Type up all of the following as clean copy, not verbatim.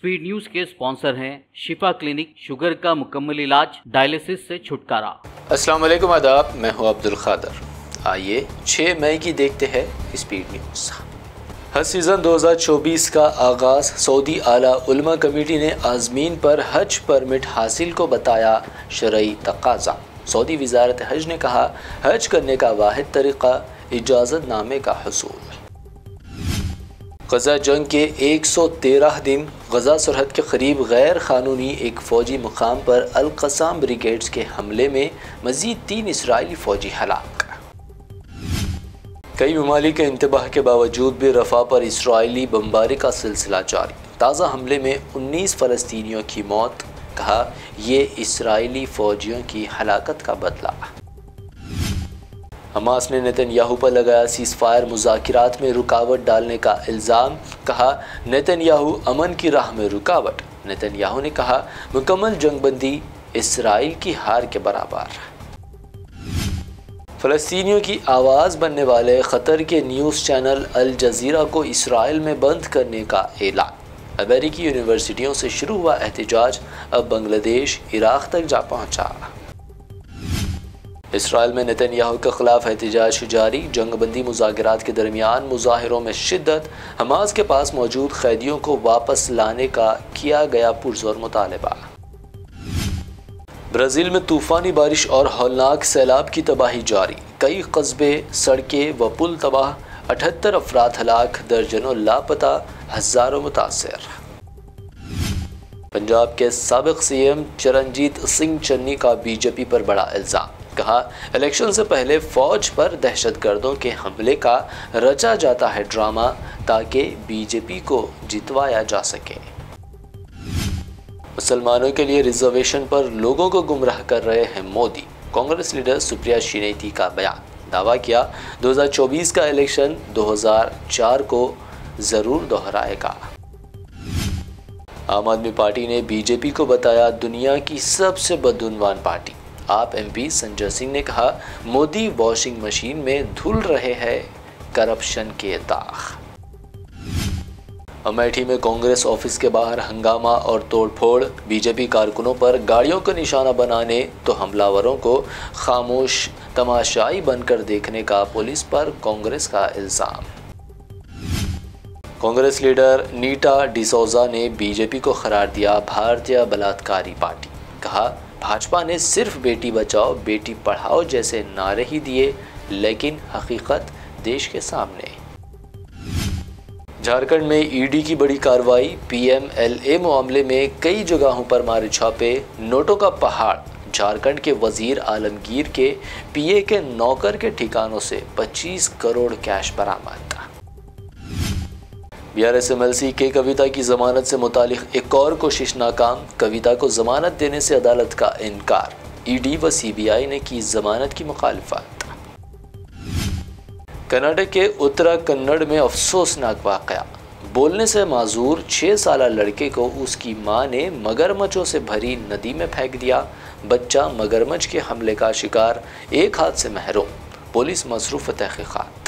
Speed news के sponsor हैं शिफा clinic, sugar का मुकम्मल इलाज, डायलिसिस से छुटकारा। अस्सलाम वालेकुम, आदाब, मैं हूं अब्दुल खादर। आइए 6 मई की देखते हैं स्पीड न्यूज़। हज सीज़न 2024 का आगाज़। सऊदी आला उलमा कमेटी ने आज़मीन पर हज परमिट हासिल को बताया शरई तकाज़ा। सऊदी वज़ारत हज ने कहा, हज करने का वाहिद तरीक़ा इजाज़त नामे का हुसूल। गज़ा जंग के 113 दिन। गज़ा सरहद के करीब गैर क़ानूनी एक फ़ौजी मुकाम पर अल-क़साम ब्रिगेड्स के हमले में मज़ीद 3 इसराइली फ़ौजी हलाक। कई ममालिक के इंतबाह के बावजूद भी रफ़ा पर इसराइली बमबारी का सिलसिला जारी। ताज़ा हमले में 19 फ़लस्तीनियों की मौत। कहा, ये इसराइली फ़ौजियों की हलाकत का बदला। हमास ने नेतन्याहू पर लगाया सीज़फायर मुज़ाकिरात में रुकावट डालने का इल्ज़ाम। कहा, नेतन्याहू अमन की राह में रुकावट। नेतन्याहू ने कहा, मुकम्मल जंगबंदी इसराइल की हार के बराबर। फ़लस्तीनियों की आवाज़ बनने वाले क़तर के न्यूज़ चैनल अल जज़ीरा को इसराइल में बंद करने का ऐलान। अमेरिकी यूनिवर्सिटियों से शुरू हुआ एहतजाज अब बांग्लादेश, इराक़ तक जा पहुँचा। इसराइल में नेतन्याहू के खिलाफ एहतजाज जारी। जंगबंदी मुज़ाकरात के दरमियान मुज़ाहिरों में शिद्दत। हमास के पास मौजूद कैदियों को वापस लाने का किया गया पुरज़ोर मुतालबा। ब्राज़ील में तूफ़ानी बारिश और हौलनाक सैलाब की तबाही जारी। कई कस्बे, सड़कें व पुल तबाह। 78 अफराद हलाक, दर्जनों लापता, हज़ारों मुतासर। पंजाब के साबिक़ सीएम चरणजीत सिंह चन्नी का बीजेपी पर बड़ा इल्ज़ाम। कहा, इलेक्शन से पहले फ़ौज पर दहशतगर्दों के हमले का रचा जाता है ड्रामा ताकि बीजेपी को जितवाया जा सके। मुसलमानों के लिए रिजर्वेशन पर लोगों को गुमराह कर रहे हैं मोदी। कांग्रेस लीडर सुप्रिया श्रीनेती का बयान। दावा किया, 2024 का इलेक्शन 2004 को ज़रूर दोहराएगा। आम आदमी पार्टी ने बीजेपी को बताया दुनिया की सबसे बदउनवान पार्टी। आप एमपी संजय सिंह ने कहा, मोदी वॉशिंग मशीन में धुल रहे हैं करप्शन के दाग। अमेठी में कांग्रेस ऑफिस के बाहर हंगामा और तोड़फोड़। बीजेपी कारकुनों पर गाड़ियों को निशाना बनाने तो हमलावरों को खामोश तमाशाई बनकर देखने का पुलिस पर कांग्रेस का इल्जाम। कांग्रेस लीडर नीटा डिसोजा ने बीजेपी को करार दिया भारतीय बलात्कारी पार्टी। कहा, भाजपा ने सिर्फ बेटी बचाओ बेटी पढ़ाओ जैसे नारे ही दिए, लेकिन हकीकत देश के सामने। झारखंड में ईडी की बड़ी कार्रवाई। पीएमएलए मामले में कई जगहों पर मारे छापे। नोटों का पहाड़। झारखंड के वजीर आलमगीर के पीए के नौकर के ठिकानों से 25 करोड़ कैश बरामद। बीआरएस-एमएलसी के कविता की जमानत से मुतालिक एक और कोशिश नाकाम। कविता को जमानत देने से अदालत का इनकार। ईडी व सीबीआई ने की जमानत की मुखालिफत। कर्नाटक के उत्तरा कन्नड़ में अफसोसनाक वाक़या। बोलने से माजूर 6 साला लड़के को उसकी मां ने मगरमच्छों से भरी नदी में फेंक दिया। बच्चा मगरमच्छ के हमले का शिकार, एक हाथ से महरूम। पुलिस मसरूफ़ तहक़ीक़ात।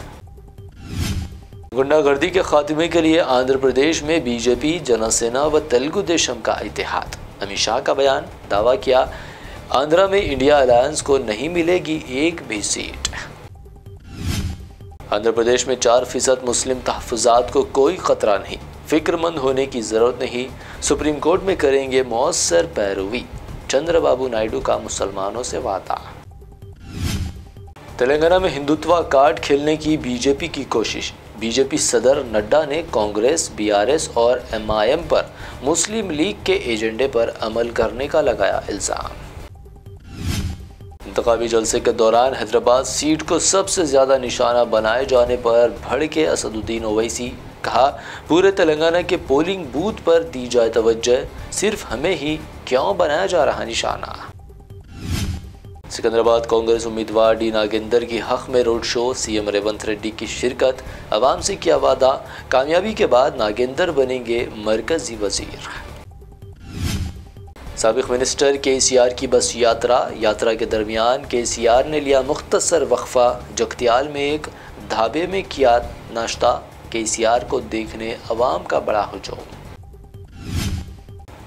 गुंडागर्दी के खात्मे के लिए आंध्र प्रदेश में बीजेपी, जनसेना व तेलुगु देशम का इत्तेहाद। अमित शाह का बयान। दावा किया, आंध्रा में इंडिया अलायंस को नहीं मिलेगी एक भी सीट। आंध्र प्रदेश में 4% मुस्लिम तहफ़्फ़ुज़ात को कोई ख़तरा नहीं, फ़िक्रमंद होने की ज़रूरत नहीं। सुप्रीम कोर्ट में करेंगे मौसर पैरवी। चंद्रबाबू नायडू का मुसलमानों से वादा। तेलंगाना में हिंदुत्व कार्ड खेलने की बीजेपी की कोशिश। बीजेपी सदर नड्डा ने कांग्रेस, बीआरएस और एमआईएम पर मुस्लिम लीग के एजेंडे पर अमल करने का लगाया इल्ज़ाम। इंतखाबी जलसे के दौरान हैदराबाद सीट को सबसे ज़्यादा निशाना बनाए जाने पर भड़के असदुद्दीन ओवैसी। कहा, पूरे तेलंगाना के पोलिंग बूथ पर दी जाए तवज्जो, सिर्फ हमें ही क्यों बनाया जा रहा निशाना। सिकंदराबाद कांग्रेस उम्मीदवार डी नागेंदर की हक में road show. CM Revanth Reddy की शिरकत। अवाम से किया वादा, कामयाबी के बाद नागेंदर बनेंगे मरकजी वजीर। साबिक़ मिनिस्टर केसीआर की बस यात्रा के दरमियान केसीआर ने लिया मुख्तसर वक्फा। जगतियाल में एक ढाबे में किया नाश्ता। केसीआर को देखने अवाम का बड़ा हुजूम।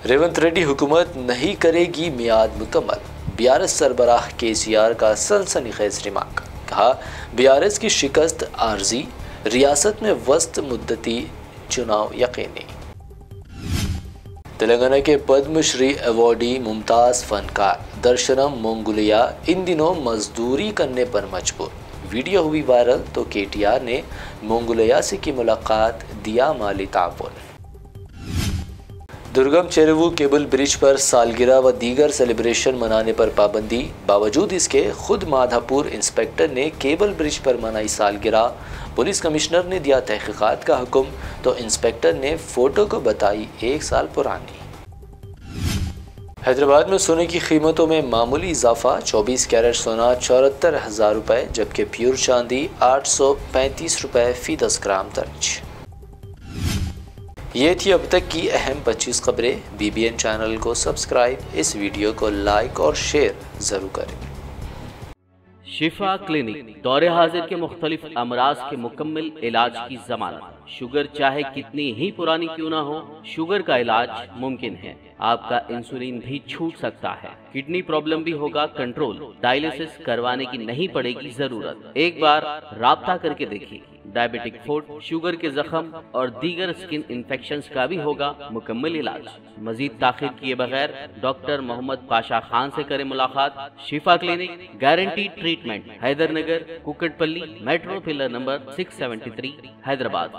रेवंत रेड्डी हुकूमत नहीं करेगी मियाद मुकम्मल, बीआरएस सरबराह केसीआर का सनसनीखेज रिमार्क। कहा, बीआरएस की शिकस्त आर्जी, रियासत में वस्त मुद्दती चुनाव यकीनी। तेलंगाना के पद्मश्री अवार्डी मुमताज फनकार दर्शनम मोंगुलिया इन दिनों मजदूरी करने पर मजबूर। वीडियो हुई वायरल तो केटीआर ने मोंगुलिया से की मुलाकात, दिया माली ताउन। दुर्गम चेरुवु केबल ब्रिज पर सालगिरह व दीगर सेलिब्रेशन मनाने पर पाबंदी, बावजूद इसके खुद माधापुर इंस्पेक्टर ने केबल ब्रिज पर मनाई सालगिरह। पुलिस कमिश्नर ने दिया तहकीकात का हुक्म तो इंस्पेक्टर ने फोटो को बताई 1 साल पुरानी। हैदराबाद में सोने की कीमतों में मामूली इजाफा, 24 कैरेट सोना 74,000 रुपये जबकि प्योर चांदी 835 रुपये फी 10 ग्राम दर्ज। ये थी अब तक की अहम 25 खबरें। BBN चैनल को सब्सक्राइब, इस वीडियो को लाइक और शेयर ज़रूर करें। शिफा क्लिनिक दौरे हाजिर के मुख्तलिफ अमराज के मुकम्मल इलाज की जमानत। शुगर चाहे कितनी ही पुरानी क्यों ना हो, शुगर का इलाज मुमकिन है। आपका इंसुलिन भी छूट सकता है, किडनी प्रॉब्लम भी होगा कंट्रोल, डायलिसिस करवाने की नहीं पड़ेगी जरूरत। एक बार राब्ता करके देखिए। डायबिटिक फुट, शुगर के जख्म और दीगर स्किन इन्फेक्शंस का भी होगा मुकम्मल इलाज। मजीद ताखिर किए बगैर डॉक्टर मोहम्मद पाशा खान से करें मुलाकात। शिफा clinic, guaranteed treatment, Hydernagar, Kukatpally, metro pillar number 673, Hyderabad.